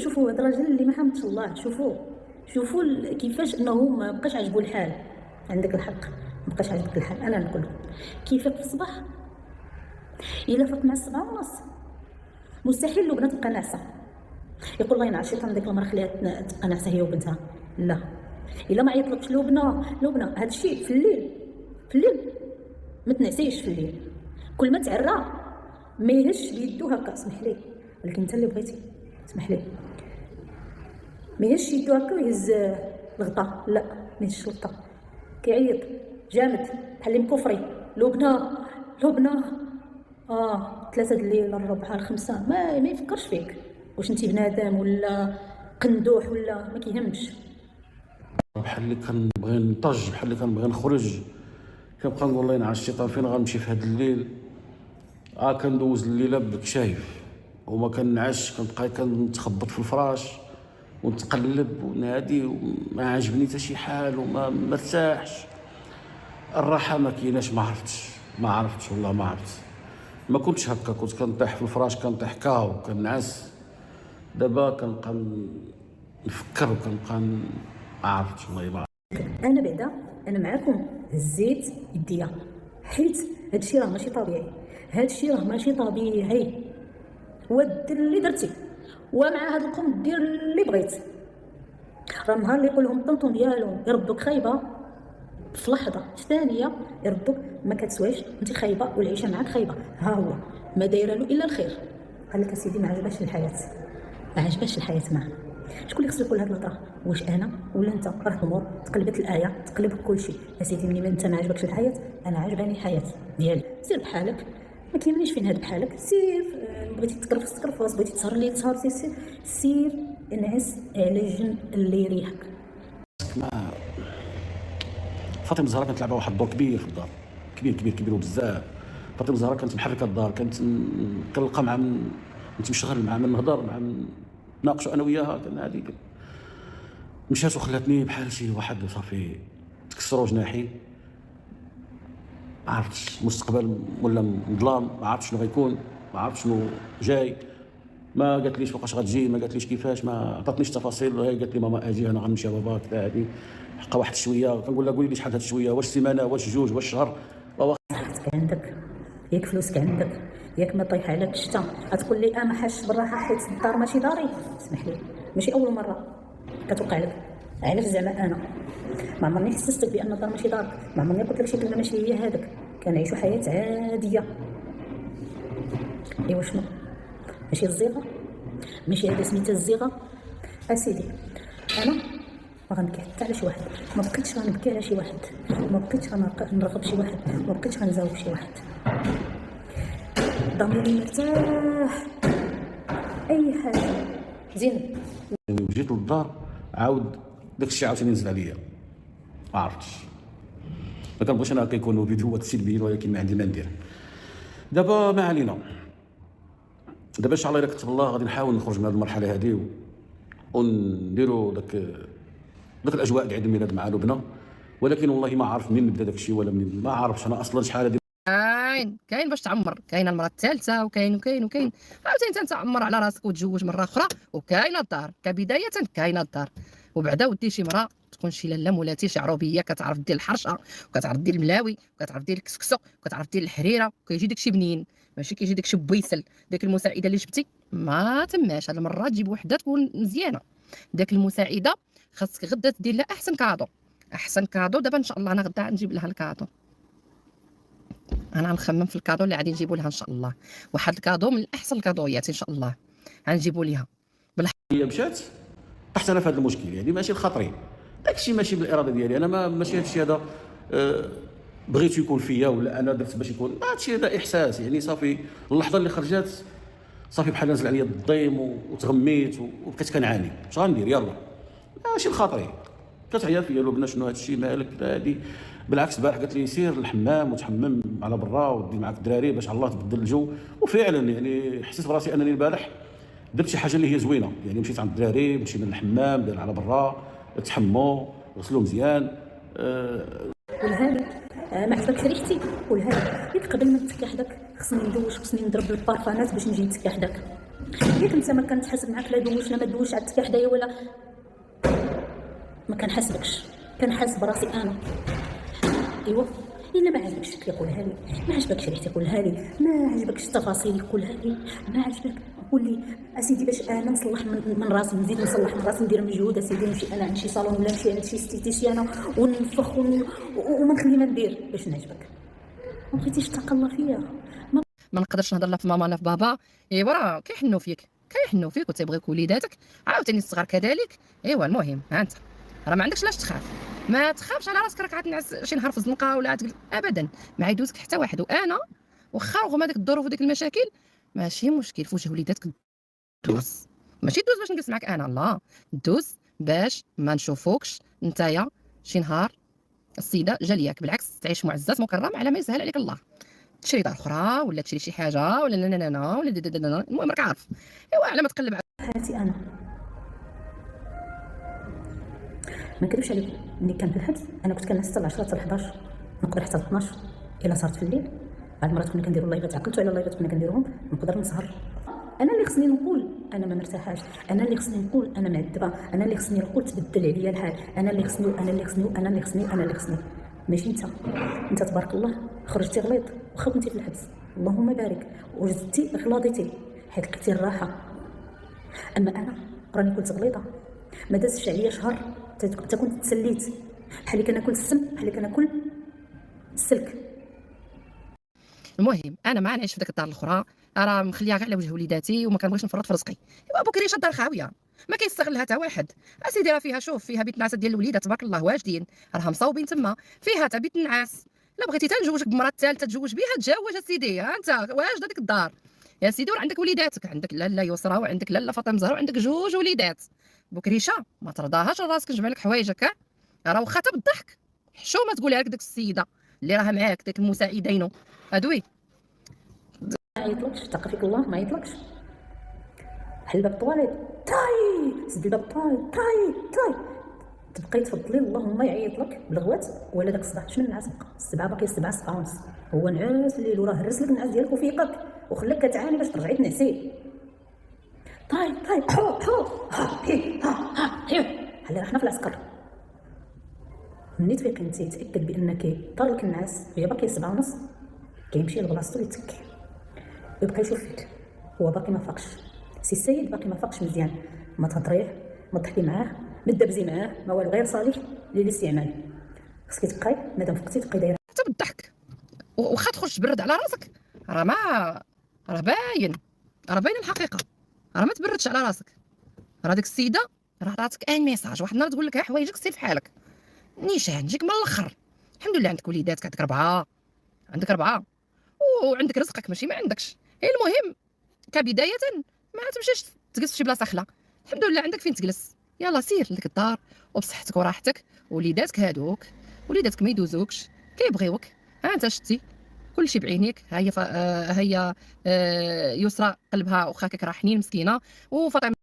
شوفوا هذا الراجل اللي ما حمدش الله، شوفوا كيفاش انه ما بقاش عجبو الحال. عندك الحق، ما بقاش عجبك الحال. انا نقول لكم كيفاش في الصباح الا فات مع 7:30 مستحيل لبنى تبقى ناعسه. يقول الله ينعس الشيطان ديك المراه خليها تبقى ناعسه هي وبنتها. لا، الا ما عيطلكش لبنى هذا الشيء في الليل ما تنعسيش في الليل. كل ما تعرى ما يهش بيدو هكا، اسمح لي ولكن انت اللي بغيتي اسمح لي، ما يهش يدو هكا ويهز الغطا. لا ما يهزش الغطا، كيعيط جامد بحال اللي مكفري. لبنى 3 الليل 4 5 ما يفكرش فيك واش انت بنادم ولا قندوح ولا ما كيهمش. بحال اللي كنبغي نطج، بحال اللي كنبغي نخرج، كنبقى نقول الله ينعس الشيطان فين غنمشي في هذا الليل. كندوز الليله بكشايف وما كنعش، كنبقى كنتخبط في الفراش ونتقلب ونادي وما عاجبني حتى شي حال وما مرتاحش. الراحه ما كايناش، ما عرفتش والله ما عرفت. ما كنتش هكا، كنت كنطيح في الفراش كنطيح كاو كنعس. دابا كنبقى نفكر وكنبقى ما عرفتش والله ما عرفت. انا بعدا انا معاكم هزيت يديا، حيت هادشي راه ماشي طبيعي. ودير اللي درتي ومع هاد القوم دير اللي بغيت. راه النهار اللي يقول لهم الطنطون ديالهم يردوك خايبه في لحظه ثانيه، يردوك ما كتسواش، انت خايبه والعيشه معاك خايبه. ها هو ما دايره له الا الخير. قال لك اسيدي ما عجباش الحياه معاه. شكون اللي خصو يقول هاد الهضره؟ واش انا ولا انت؟ راه الامور تقلبت الايه، تقلب كل شيء. اسيدي ملي انت ما عجبكش الحياه، انا عجباني الحياه ديالي. سير بحالك، ما كيهمنيش فين هاد بحالك. سير بغيتي تكرفص، بغيتي تسهر الليل تسهر. سير انعس على جن اللي يريحك. فاطمه الزهراء كانت لعبه واحد الدور كبير في الدار، كبير وبزاف. فاطمه الزهراء كانت محركه الدار، كنلقى مع نتمشغل مع من نهضر مع ناقشوا انا وياها. كان هذيك مشات وخلاتني بحال شي واحد صافي تكسروا جناحي. ما عرفتش مستقبل ولا ظلام، ما عرفتش شنو غيكون، ما عرفتش شنو جاي. ما قالتليش فوقاش غتجي، ما قالتليش كيفاش، ما عطاتنيش تفاصيل. هي قالت لي ماما اجي انا غنمشي يا بابا كذا. هذه حقا واحد شويه. كنقول لها قولي لي شحال هاد شويه، واش سيمانه، واش جوج، واش شهر؟ صحتك عندك، ياك فلوسك عندك، ياك ما طيح عليك الشتا غتقول لي ما حاش بالراحه حيت الدار ماشي داري. اسمح لي ماشي اول مره كتوقع لك. علاش زعما انا ما عمرني حسستك بان الدار ماشي دارك، ما عمرني قلت لك شي كلمه ماشي هي هذاك. كنعيشوا حياه عاديه. ايوا شنو ماشي الزيغه، ماشي هذا سميتها الزيغه. اسيدي انا ما غنبكي حتى على شي واحد، ما بقيتش غنبكي على شي واحد، ما بقيتش غنرغب شي واحد، ما بقيتش غنزاوب شي واحد. ضميري مرتاح، اي حاجه زين. جيت للدار عاود داك الشيء عاوتاني نزل عليا، ما عرفتش. ما كنبغيش انا كيكونوا فيديوهات سلبيين، ولكن ما عندي ما ندير. دابا ما علينا. دابا ان شاء الله الا كتب الله غادي نحاول نخرج من هذه المرحله هذه ونديروا داك الاجواء ديال عيد الميلاد مع لبنى. ولكن والله ما عارف منين نبدا داك الشيء، ولا منين ما عارفش انا اصلا شحال هذه. كاين باش تعمر، كاينه المره الثالثه وكاين عاوتاني انت تعمر على راسك وتزوج مره اخرى. وكاينه الدار كبدايه، كاينه الدار وبعدا ودي شي مرا تكون شي لاله مولاتي شي عروبيه كتعرف دير الحرشه وكتعرف دير الملاوي وكتعرف دير الكسكسو وكتعرف دير الحريره وكيجي داكشي بنين، ماشي كيجي داكشي بويسل. داك المساعده اللي جبتي ما تماش. هاد المره تجيب وحده تكون مزيانه. داك المساعده خاصك غدا دير لها احسن كادو. دابا ان شاء الله انا غدا نجيب لها الكادو. انا غنخمم في الكادو اللي غادي نجيبو لها ان شاء الله. واحد الكادو من احسن الكادويات ان شاء الله غنجيبو ليها. هي مشات طحت انا في هذا المشكل، يعني ماشي الخطري داكشي، ماشي بالاراده ديالي انا. ماشي هادشي هذا بغيتو يكون فيا ولا انا درت باش يكون. هادشي هذا احساس، يعني صافي اللحظه اللي خرجت صافي بحال نزل عليا الضيم وتغميت وبقيت كنعاني. اش غندير؟ يلا ماشي الخطري. كتعيا فيا لبنى شنو هادشي مالك هادي. بالعكس البارح قالت لي سير للحمام وتحمم على برا ودي معك الدراري باش الله تبدل الجو. وفعلا يعني حسيت براسي انني البارح درت شي حاجه اللي هي زوينه. يعني مشيت عند الدراري، مشينا للحمام، دار على برا، تحموا غسلوا مزيان. والهادي ما عجبكش ريحتي؟ والهادي ياك قبل ما نتكا حداك خصني ندوش، خصني نضرب البارفانات باش نجي نتكا حداك. ياك انت ما كنتحاسب معاك لا دوشنا ما دوش عندك حدايا ولا ما كنحاسبكش، كنحاسب راسي انا. ايوا الا ما عجبكش شكلي قولها لي، ما عجبكش ريحتي قولها لي، ما عجبكش التفاصيل قولها لي، ما عجبك قول لي اسيدي باش انا نصلح من راسي، نزيد نصلح من راسي، ندير مجهود اسيدي، نمشي انا عند شي صالون ولا نمشي عند شي ستيتيسيانه ونفخ وما نخلي ما ندير باش نعجبك. ما بغيتيش تلقى الله فيا، ما نقدرش نهضر لا في ماما لا في بابا. ايوا راه كيحنوا فيك وتيبغيوك وليداتك عاوتاني الصغار كذلك. ايوا المهم ها انت راه ما عندكش لاش تخاف، ما تخافش على راسك، راك عتنعس شي نهار في الزنقه ولا ابدا ما يدوزك حتى واحد. وانا واخا رغم هذيك الظروف وديك المشاكل ماشي مشكل في وجه وليداتك دوز، ماشي دوز باش نجلس معاك انا، لا دوز باش ما نشوفوكش نتايا شي نهار السيده جالياك، بالعكس تعيش معزز مكرم على ما يسهل عليك الله، تشري دار اخرى ولا تشري شي حاجه ولا لا لا لا ولا المهم راك عارف. ايوا على ما تقلب حياتي انا ما نكذبش عليك. ملي كان في الحبس انا كنت كنعس حتى 10 حتى 11 نقدر حتى 12 الا صارت في الليل. بعض المرات كنا كنديروا اللايفات، عقلتوا على اللايفات كنا كنديروهم، نقدر نسهر. انا اللي خصني نقول انا ما مرتاحاش، انا اللي خصني نقول انا معذبه، انا اللي خصني نقول تبدل عليا الحال، انا اللي خصني ماشي انت تبارك الله خرجتي غليظ واخا كنتي في الحبس اللهم بارك وجدتي غلاضتي حيت لقيتي الراحه. اما انا راني كنت غليظه ما دازش عليا شهر حتى كنت تسليت بحال اللي كناكل السم بحال اللي كناكل السلك. المهم انا ما نعيش في ديك الدار الاخرى، راه مخليها غير على وجه وليداتي وما كنبغيش نفرط في رزقي. ايوا بكريشه الدار خاويه ما كيستغلها حتى واحد اسيدي، راه فيها شوف فيها بيت نعاس ديال الوليدات تبارك الله واجدين، راه مصاوبين تما، فيها تا بيت النعاس، لا بغيتي تنجوجك بمراه الثالثه تزوج بها تزوج اسيدي، ها انت واجده ديك الدار يا سيدي، وعندك وليداتك، عندك لاله يسرى وعندك لاله فاطمه زهره وعندك جوج وليدات. بكريشه ما ترضاهاش راسك نجمع لك حوايجك، ها راه واخا تا بالضحك حشومه تقولها لك ديك السيده اللي راها معاك ديك المساعدين ادوي. ما يطلقش تقى فيك الله ما يطلقش حل الباب طواليت تاي سد الباب تاي تبقاي تفضلي اللهم يعيط لك بالغوات ولا داك الصباح. شنو النعاس بقى السبعه باقي 7 7 ونص هو نعاس الليل وراه هرس لك النعاس ديالك وفيقك وخلاك كتعاني باش ترجعي تنعسي. طاي حو حلي راه حنا في العسكر. مني تفيقي انت تاكد بانك طار لك النعاس وهي باقي 7 ونص كيمشي لبلاصتو يتكي ويبقى يشوف فيك هو باقي ما فاقش. سي السيد باقي ما فاقش مزيان، ما تهضريه ما تضحكي معاه ما تدبزي معاه ما والو غير صالح للاستعمال. خصك تبقاي مادام فقتي تبقاي دايره حتى بالضحك واخا تخرج تبرد على راسك راه ما راه باين الحقيقه، راه ما تبردش على راسك، راه ديك السيده راه عطاتك ان ميساج واحد النهار تقول لك ها حوايجك سير في حالك نيشان جيك من الاخر. الحمد لله عندك وليداتك عندك ربعه وعندك رزقك ماشي ما عندكش. المهم كبدايه ما تمشيش تجلس في شي بلاصه خلا، الحمد لله عندك فين تجلس، يلا سير لديك الدار وبصحتك وراحتك. وليداتك هادوك وليداتك ما يدوزوكش كيبغيوك، ها انت شتي كلشي بعينيك. ها هي يسرى قلبها وخاكك راه حنين مسكينه، وفاطمه